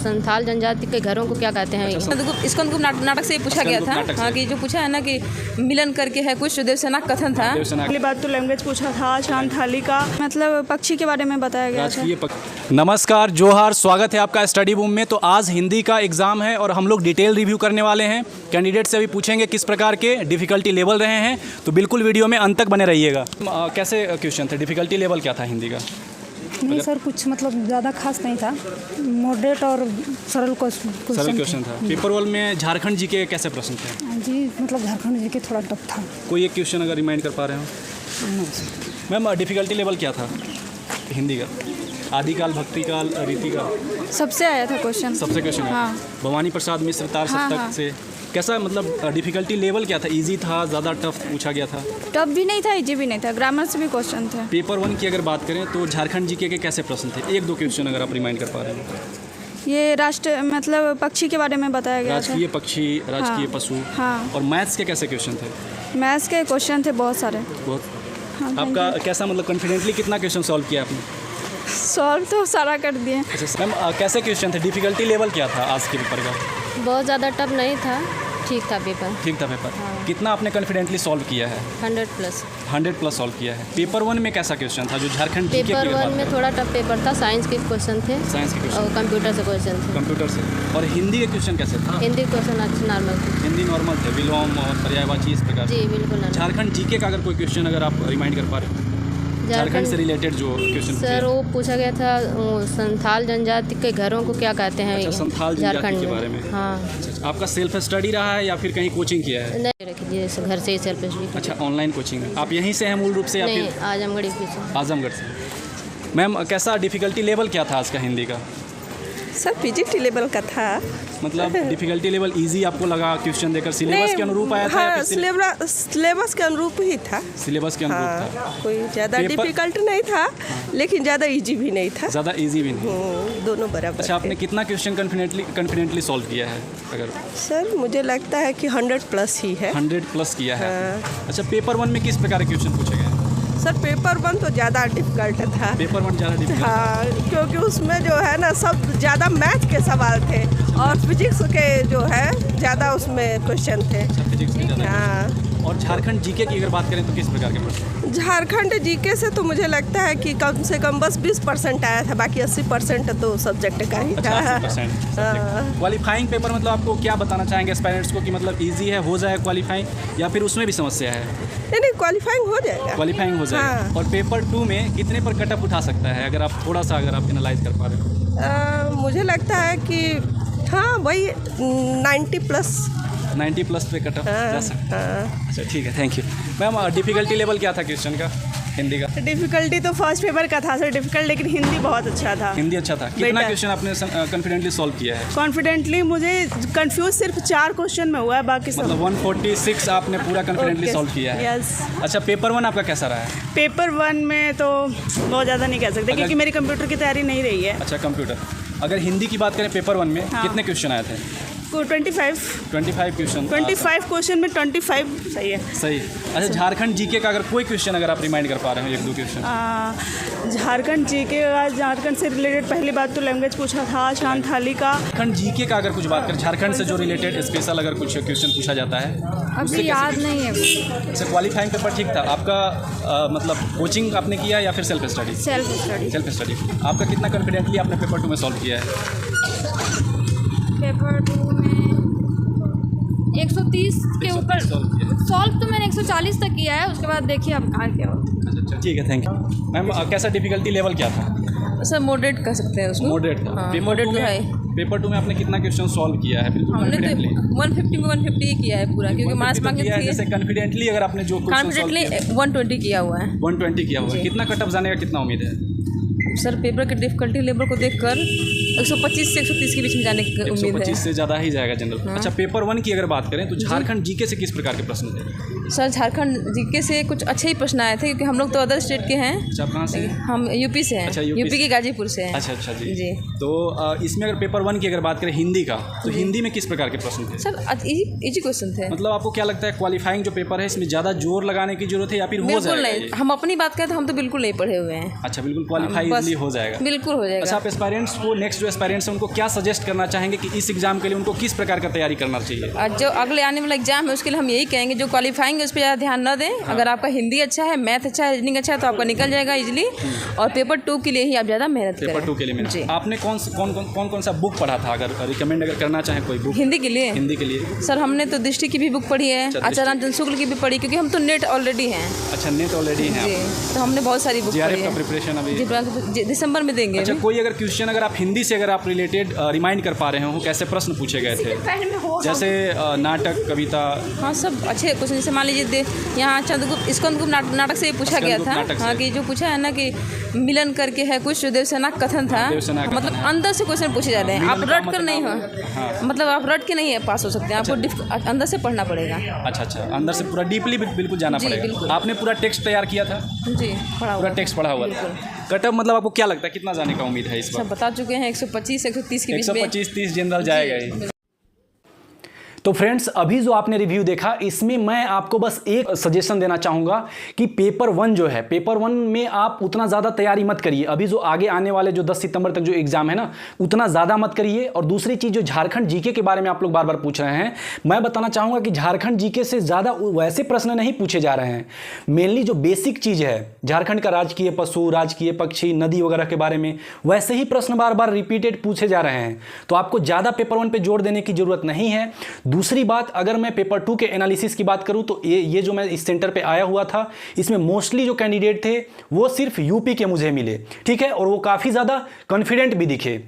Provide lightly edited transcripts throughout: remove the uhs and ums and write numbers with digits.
संथाल जनजाति के घरों को क्या कहते हैं? इसको उनको नाटक से पूछा गया था। हाँ, कि जो पूछा है ना कि मिलन करके है कुछ देवसेना कथन था। पहली बात तो लैंग्वेज पूछा था, शांथाली का मतलब पक्षी के बारे में बताया गया था। नमस्कार, जोहार, स्वागत है आपका स्टडी बूम में। तो आज हिंदी का एग्ज़ाम है और हम लोग डिटेल रिव्यू करने वाले हैं। कैंडिडेट से अभी पूछेंगे किस प्रकार के डिफ़िकल्टी लेवल रहे हैं, तो बिल्कुल वीडियो में अंत तक बने रहिएगा। कैसे क्वेश्चन थे, डिफ़िकल्टी लेवल क्या था हिंदी का? नहीं सर, कुछ मतलब ज़्यादा खास नहीं था, मॉडरेट और सरल क्वेश्चन था। पेपर 1 में झारखंड जी के कैसे प्रश्न थे? जी मतलब झारखंड जी के थोड़ा टफ था। कोई एक क्वेश्चन अगर रिमाइंड कर पा रहे हो? मैम, डिफ़िकल्टी लेवल क्या था हिंदी का? आदिकाल, भक्तिकाल, रीतिकाल, सबसे आया था क्वेश्चन। सबसे क्वेश्चन है। हाँ। भवानी प्रसाद मिश्र तार सप्तक से कैसा, मतलब डिफ़िकल्टी लेवल क्या था? इजी था, ज़्यादा टफ पूछा गया था? टफ भी नहीं था, इजी भी नहीं था, ग्रामर से भी क्वेश्चन थे। पेपर 1 की अगर बात करें तो झारखंड जीके के कैसे प्रश्न थे? एक दो क्वेश्चन अगर आप रिमाइंड कर पा रहे हो। ये राष्ट्र मतलब पक्षी के बारे में बताया गया था। राजकीय पक्षी, राजकीय पशु। हाँ। और मैथ्स के कैसे क्वेश्चन थे? मैथ्स के क्वेश्चन थे बहुत सारे। बहुत। हाँ, आपका कैसा, मतलब कॉन्फिडेंटली कितना क्वेश्चन सॉल्व किया आपने? सॉल्व तो सारा कर दिए। अच्छा मैम, कैसे क्वेश्चन थे? डिफ़िकल्टी लेवल क्या था आज के पेपर का? बहुत ज़्यादा टफ नहीं था, ठीक था पेपर। ठीक था पेपर। कितना आपने कॉन्फिडेंटली सॉल्व किया है? 100+ सॉल्व किया है। पेपर 1 में कैसा क्वेश्चन था जो झारखंड जीके पेपर 1 में थोड़ा टफ पेपर था, साइंस के क्वेश्चन थे। साइंस के क्वेश्चन और कंप्यूटर से क्वेश्चन थे। कंप्यूटर से। और हिंदी के क्वेश्चन कैसे था? हिंदी क्वेश्चन अच्छे नॉर्मल थे। हिंदी नॉर्मल थे, विलोम और पर्यायवाची इस प्रकार। जी बिल्कुल नॉर्मल। झारखंड जीके का अगर कोई क्वेश्चन अगर आप रिमाइंड कर पा रहे हो, झारखंड से रिलेटेड जो क्वेश्चन सर वो पूछा गया था, संथाल जनजाति के घरों को क्या कहते हैं? अच्छा, संथाल जनजाति के बारे में। हाँ। अच्छा, आपका सेल्फ स्टडी रहा है या फिर कहीं कोचिंग किया है? नहीं रखिए, घर से ही सेल्फ स्टडी। अच्छा, ऑनलाइन कोचिंग है। आप यहीं से हैं मूल रूप से या नहीं, फिर? आजमगढ़ से। आजमगढ़ से। मैम, कैसा डिफ़िकल्टी लेवल क्या था आज का हिंदी का? सर पीजीटी लेवल का था। मतलब डिफ़िकल्टी लेवल इजी आपको लगा क्वेश्चन देकर? सिलेबस के अनुरूप आया था? हाँ, सिलेबस के अनुरूप ही था। सिलेबस के अनुरूप हाँ, था। कोई ज़्यादा डिफिकल्ट नहीं था, लेकिन ज़्यादा इजी भी नहीं था। ज़्यादा इजी भी नहीं। दोनों बराबर। अच्छा, आपने कितना क्वेश्चन कॉन्फिडेंटली सॉल्व किया है अगर? सर मुझे लगता है कि 100+ ही है। 100+ किया है। हाँ। अच्छा, पेपर 1 में किस प्रकार के क्वेश्चन पूछे गए? सर पेपर 1 तो ज़्यादा डिफिकल्ट था। पेपर 1 ज़्यादा डिफिकल्ट? हाँ, क्योंकि उसमें जो है ना सब ज़्यादा मैथ के सवाल थे और फिजिक्स के जो है ज़्यादा उसमें क्वेश्चन थे। अच्छा, फिजिक्स में ज़्यादा। हाँ। और झारखंड जीके की अगर बात करें तो किस प्रकार के प्रश्न? झारखंड जीके से तो मुझे लगता है कि कम से कम बस 20% आया था, बाकी 80% तो सब्जेक्ट का ही था। 80% क्वालिफाइंग पेपर, मतलब आपको क्या बताना चाहेंगे एस्पायरेंट्स को कि मतलब इजी है, हो जाए क्वालिफाइंग, या फिर उसमें भी समस्या है? नहीं, क्वालिफाइंग हो जाएगा। क्वालिफाइंग हो जाएगा। हाँ। और पेपर 2 में कितने पर कटअप उठा सकता है, अगर आप थोड़ा सा अगर आप एनालाइज कर पा रहे हो? मुझे लगता है कि हाँ वही 90+। 90+ पे कटअप जा सकता है। अच्छा ठीक है, thank you. Ma'am, difficulty level क्या था क्वेश्चन का हिंदी का? डिफिकल्टी तो फर्स्ट पेपर का था सर डिफिकल्ट, लेकिन हिंदी बहुत अच्छा था। हिंदी अच्छा था। कितना क्वेश्चन आपने कॉन्फिडेंटली सॉल्व किया है? कॉन्फिडेंटली मुझे कंफ्यूज सिर्फ 4 क्वेश्चन में हुआ है, बाकी सब मतलब 146 आपने पूरा कॉन्फिडेंटली सॉल्व किया है। यस। अच्छा, पेपर 1 आपका कैसा रहा है? पेपर 1 में तो बहुत ज़्यादा नहीं कह सकते क्योंकि मेरी कंप्यूटर की तैयारी नहीं रही है। अच्छा, कंप्यूटर। अगर हिंदी की बात करें पेपर 1 में कितने क्वेश्चन आए थे? 25 क्वेश्चन। 25 क्वेश्चन में 25 सही है। सही। अच्छा, झारखंड जीके का अगर कोई क्वेश्चन अगर आप रिमाइंड कर पा रहे हो, एक दो क्वेश्चन। झारखंड जीके का, झारखंड से रिलेटेड पहली बात तो लैंग्वेज पूछा था, शांथाली का। झारखंड जीके का अगर कुछ बात करें, झारखंड से जो रिलेटेड स्पेशल अगर कुछ क्वेश्चन पूछा जाता है, अभी याद नहीं है। अच्छा, क्वालिफाइंग पेपर ठीक था आपका? मतलब कोचिंग आपने किया या फिर सेल्फ स्टडी? Self study. आपका कितना कॉन्फिडेंटली आपने पेपर 2 में सॉल्व किया है? पेपर 2 में 130 के ऊपर सॉल्व तो मैंने 140 तक किया है, उसके बाद देखिए अब कहाँ क्या होता है। अच्छा ठीक है, थैंक यू। मैम, कैसा डिफ़िकल्टी लेवल क्या था? सर मॉडरेट कह सकते हैं उसको। मॉडरेट था। हाँ, पेपर मॉडरेट 2 तो है। पेपर 2 में आपने कितना क्वेश्चन सॉल्व किया है? बिल्कुल हमने तो कॉन्फिडेंटली 150 में 150 ही किया है पूरा, क्योंकि मार्क्स मांगे थे। जैसे कॉन्फिडेंटली अगर आपने जो कॉन्फिडेंटली 120 किया हुआ है। 120 किया हुआ है। कितना कटअप जाने का कितना उम्मीद है? सर पेपर के डिफिकल्टी लेवल को देखकर 125 से 130 के बीच में जाने की उम्मीद है। 125 से ज़्यादा ही जाएगा जनरल। अच्छा, पेपर 1 की अगर बात करें तो झारखंड जीके से किस प्रकार के प्रश्न थे? सर झारखंड जीके से कुछ अच्छे ही प्रश्न आए थे, क्योंकि हम लोग तो अदर स्टेट के हैं। अच्छा, आप कहाँ से? हम यूपी से हैं। अच्छा, यूपी के गाजीपुर से हैं। अच्छा जी। जी। तो इसमें अगर पेपर 1 की अगर बात करें हिंदी का, तो हिंदी में किस प्रकार के प्रश्न थे? सर इजी क्वेश्चन थे। मतलब आपको क्या लगता है क्वालिफाइंग जो पेपर है इसमें ज़्यादा जोर लगाने की जरूरत है या फिर हो जाएगा? बिल्कुल नहीं, हम अपनी बात करें तो हम तो बिल्कुल नहीं पढ़े हुए हैं। अच्छा, बिल्कुल क्वालिफाई हो जाएगा। बिल्कुल हो जाएगा। अच्छा, आप एस्पायरेंट्स को नेक्स्ट जो एस्पायरेंट्स हैं उनको क्या सजेस्ट करना चाहेंगे कि इस एग्ज़ाम के लिए उनको किस प्रकार का तैयारी करना चाहिए? और जो अगले आने वाला एग्जाम है उसके लिए हम यही कहेंगे, जो क्वालिफाइंग है उस पर ज़्यादा ध्यान न दें। अगर आपका हिंदी अच्छा है, मैथ अच्छा है, रीजनिंग अच्छा है तो आपका निकल जाएगा इजीली। और पेपर 2 के लिए ही आप ज़्यादा मेहनत करें। पेपर 2 के लिए जी। मेहनत। आपने कौन सा बुक पढ़ा था, अगर रिकमेंड अगर करना चाहें कोई बुक हिंदी के लिए? हिंदी के लिए सर हमने तो दृष्टि की भी बुक पढ़ी है, आचार्य रामचंद्र शुक्ल की भी पढ़ी, क्योंकि हम तो नेट ऑलरेडी हैं। अच्छा, नेट ऑलरेडी है जी, तो हमने बहुत सारी बुक जीआरएफ पढ़ी का है। प्रिपरेशन अभी जी, दिसंबर में देंगे। अच्छा, कोई अगर क्वेश्चन अगर आप हिंदी से अगर आप रिलेटेड रिमाइंड कर पा रहे हो, कैसे प्रश्न पूछे गए थे, जैसे नाटक, कविता? हाँ, सब अच्छे क्वेश्चन। जैसे मान लीजिए यहाँ चंद्रगुप्त स्कंदगुप्त नाटक से पूछा गया था। हाँ, कि जो पूछा है ना कि मिलन करके है कुछ, देवसेना कथन था। मतलब अंदर से क्वेश्चन पूछे जा रहे हैं, आप रट कर नहीं हो, मतलब आप रट के नहीं पास हो सकते हैं, आपको अंदर से पढ़ना पड़ेगा। अच्छा, अंदर से पूरा डीपली बिल्कुल जाना पड़ेगा। बिल्कुल। आपने पूरा टेक्स्ट तैयार किया था? जी, पूरा टेक्स्ट पढ़ा हुआ था। कटअप मतलब आपको क्या लगता है कितना जाने का उम्मीद है इस बार? सब बता चुके हैं, 125 130 के बीच में। 125-30 जनरल जाएगा ही। तो फ्रेंड्स, अभी जो आपने रिव्यू देखा, इसमें मैं आपको बस एक सजेशन देना चाहूँगा कि पेपर 1 जो है, पेपर 1 में आप उतना ज़्यादा तैयारी मत करिए। अभी जो आगे आने वाले जो 10 सितंबर तक जो एग्ज़ाम है ना, उतना ज़्यादा मत करिए। और दूसरी चीज़, जो झारखंड जीके के बारे में आप लोग बार बार पूछ रहे हैं, मैं बताना चाहूँगा कि झारखंड जीके से ज़्यादा वैसे प्रश्न नहीं पूछे जा रहे हैं। मेनली जो बेसिक चीज़ है, झारखंड का राजकीय पशु, राजकीय पक्षी, नदी वगैरह के बारे में, वैसे ही प्रश्न बार बार रिपीटेड पूछे जा रहे हैं। तो आपको ज़्यादा पेपर 1 पे जोर देने की ज़रूरत नहीं है। दूसरी बात, अगर मैं पेपर 2 के एनालिसिस की बात करूं तो ये जो मैं इस सेंटर पे आया हुआ था, इसमें मोस्टली जो कैंडिडेट थे वो सिर्फ यूपी के मुझे मिले, ठीक है, और वो काफ़ी ज़्यादा कॉन्फिडेंट भी दिखे,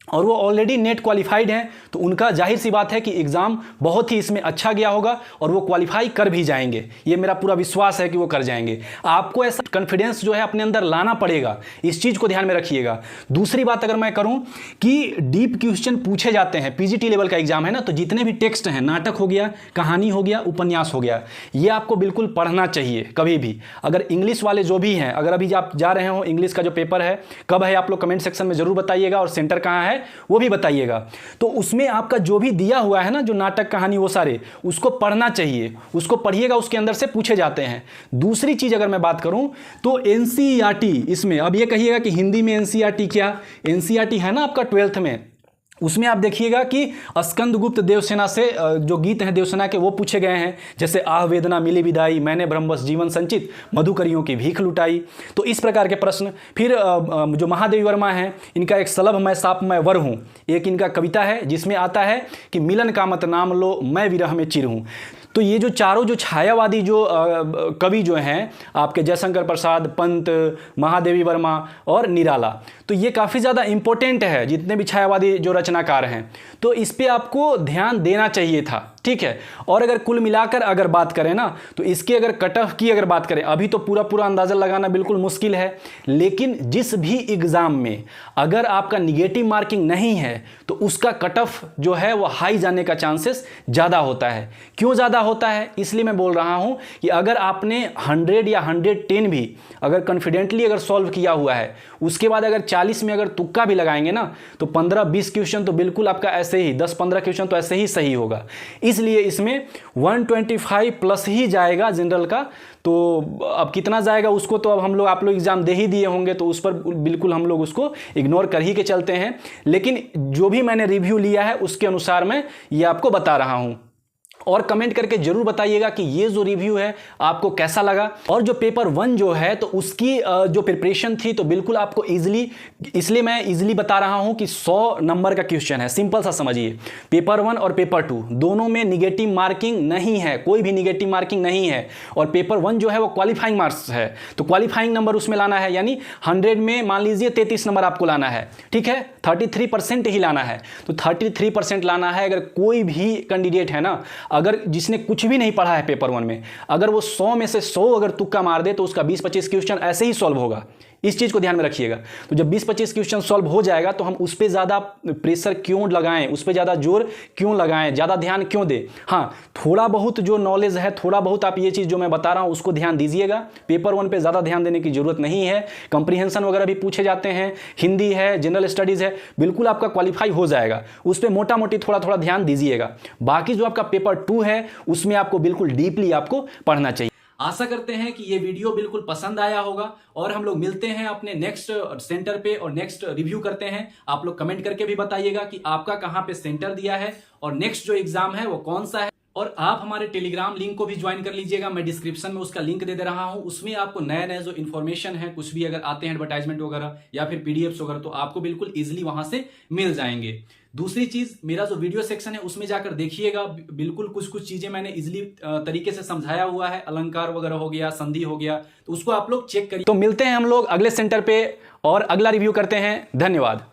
और वो ऑलरेडी नेट क्वालिफाइड हैं। तो उनका जाहिर सी बात है कि एग्ज़ाम बहुत ही इसमें अच्छा गया होगा और वो क्वालिफाई कर भी जाएंगे। ये मेरा पूरा विश्वास है कि वो कर जाएंगे। आपको ऐसा कॉन्फिडेंस जो है अपने अंदर लाना पड़ेगा, इस चीज़ को ध्यान में रखिएगा। दूसरी बात अगर मैं करूं कि डीप क्वेश्चन पूछे जाते हैं, पीजीटी लेवल का एग्जाम है ना, तो जितने भी टेक्स्ट हैं, नाटक हो गया, कहानी हो गया, उपन्यास हो गया, ये आपको बिल्कुल पढ़ना चाहिए कभी भी। अगर इंग्लिश वाले जो भी हैं, अगर अभी आप जा रहे हो, इंग्लिश का जो पेपर है कब है, आप लोग कमेंट सेक्शन में ज़रूर बताइएगा, और सेंटर कहाँ है वो भी बताइएगा। तो उसमें आपका जो भी दिया हुआ है ना, जो नाटक, कहानी, वो सारे उसको पढ़ना चाहिए, उसको पढ़िएगा, उसके अंदर से पूछे जाते हैं। दूसरी चीज़ अगर मैं बात करूं तो एनसीईआरटी, इसमें अब ये कहिएगा कि हिंदी में एनसीईआरटी क्या, एनसीईआरटी है ना आपका 12th में, उसमें आप देखिएगा कि स्कंदगुप्त देवसेना से जो गीत हैं देवसेना के वो पूछे गए हैं, जैसे आह वेदना मिली विदाई, मैंने ब्रह्मवश जीवन संचित, मधुकरियों की भीख लुटाई। तो इस प्रकार के प्रश्न। फिर जो महादेवी वर्मा हैं, इनका एक सलभ मैं साप मैं वर हूँ, एक इनका कविता है जिसमें आता है कि मिलन का मत नाम लो, मैं विरह में चिर हूँ। तो ये जो चारों जो छायावादी जो कवि जो हैं आपके, जयशंकर प्रसाद, पंत, महादेवी वर्मा और निराला, तो ये काफ़ी ज़्यादा इम्पोर्टेंट है, जितने भी छायावादी जो रचनाकार हैं, तो इस पे आपको ध्यान देना चाहिए था, ठीक है। और अगर कुल मिलाकर अगर बात करें ना, तो इसके अगर कट ऑफ की अगर बात करें, अभी तो पूरा अंदाज़ा लगाना बिल्कुल मुश्किल है, लेकिन जिस भी एग्ज़ाम में अगर आपका निगेटिव मार्किंग नहीं है तो उसका कट ऑफ जो है वो हाई जाने का चांसेस ज़्यादा होता है। क्यों ज़्यादा होता है, इसलिए मैं बोल रहा हूँ कि अगर आपने 100 या 110 भी अगर कॉन्फिडेंटली अगर सॉल्व किया हुआ है, उसके बाद अगर 40 में अगर तुक्का भी लगाएंगे ना, तो 15-20 क्वेश्चन तो बिल्कुल आपका ऐसे ही, 10-15 क्वेश्चन तो ऐसे ही सही होगा। इसलिए इसमें 125 प्लस ही जाएगा जनरल का। तो अब कितना जाएगा उसको तो अब हम लोग, आप लोग एग्ज़ाम दे ही दिए होंगे, तो उस पर बिल्कुल हम लोग उसको इग्नोर कर ही के चलते हैं। लेकिन जो भी मैंने रिव्यू लिया है उसके अनुसार मैं ये आपको बता रहा हूँ। और कमेंट करके जरूर बताइएगा कि ये जो रिव्यू है आपको कैसा लगा। और जो पेपर 1 जो है तो उसकी जो प्रिपरेशन थी तो बिल्कुल आपको इजीली, इसलिए मैं इजीली बता रहा हूं कि 100 नंबर का क्वेश्चन है। सिंपल सा समझिए, पेपर 1 और पेपर 2 दोनों में निगेटिव मार्किंग नहीं है, कोई भी निगेटिव मार्किंग नहीं है। और पेपर 1 जो है वो क्वालिफाइंग मार्क्स है, तो क्वालिफाइंग नंबर उसमें लाना है, यानी 100 में मान लीजिए 33 नंबर आपको लाना है, ठीक है, 33% ही लाना है। तो 33% लाना है। अगर कोई भी कैंडिडेट है ना, अगर जिसने कुछ भी नहीं पढ़ा है पेपर 1 में, अगर वो 100 में से 100 अगर तुक्का मार दे तो उसका 20-25 क्वेश्चन ऐसे ही सॉल्व होगा। इस चीज़ को ध्यान में रखिएगा। तो जब 20-25 क्वेश्चन सॉल्व हो जाएगा तो हम उस पर ज़्यादा प्रेशर क्यों लगाएं, उस पर ज़्यादा जोर क्यों लगाएं, ज़्यादा ध्यान क्यों दें। हाँ, थोड़ा बहुत जो नॉलेज है, थोड़ा बहुत आप ये चीज़ जो मैं बता रहा हूँ उसको ध्यान दीजिएगा। पेपर 1 पे ज़्यादा ध्यान देने की ज़रूरत नहीं है। कंप्रीहेंशन वगैरह भी पूछे जाते हैं, हिंदी है, जनरल स्टडीज़ है, बिल्कुल आपका क्वालिफाई हो जाएगा। उस पर मोटा मोटी थोड़ा ध्यान दीजिएगा। बाकी जो आपका पेपर 2 है उसमें आपको बिल्कुल डीपली आपको पढ़ना चाहिए। आशा करते हैं कि ये वीडियो बिल्कुल पसंद आया होगा और हम लोग मिलते हैं अपने नेक्स्ट सेंटर पे और नेक्स्ट रिव्यू करते हैं। आप लोग कमेंट करके भी बताइएगा कि आपका कहाँ पे सेंटर दिया है और नेक्स्ट जो एग्जाम है वो कौन सा है। और आप हमारे टेलीग्राम लिंक को भी ज्वाइन कर लीजिएगा, मैं डिस्क्रिप्शन में उसका लिंक दे रहा हूं। उसमें आपको नए नए जो इन्फॉर्मेशन है, कुछ भी अगर आते हैं एडवर्टाइजमेंट वगैरह या फिर पीडीएफ्स वगैरह, तो आपको बिल्कुल इजीली वहां से मिल जाएंगे। दूसरी चीज, मेरा जो वीडियो सेक्शन है उसमें जाकर देखिएगा, बिल्कुल कुछ कुछ चीजें मैंने इजीली तरीके से समझाया हुआ है, अलंकार वगैरह हो गया, संधि हो गया, तो उसको आप लोग चेक करिए। तो मिलते हैं हम लोग अगले सेंटर पे और अगला रिव्यू करते हैं। धन्यवाद।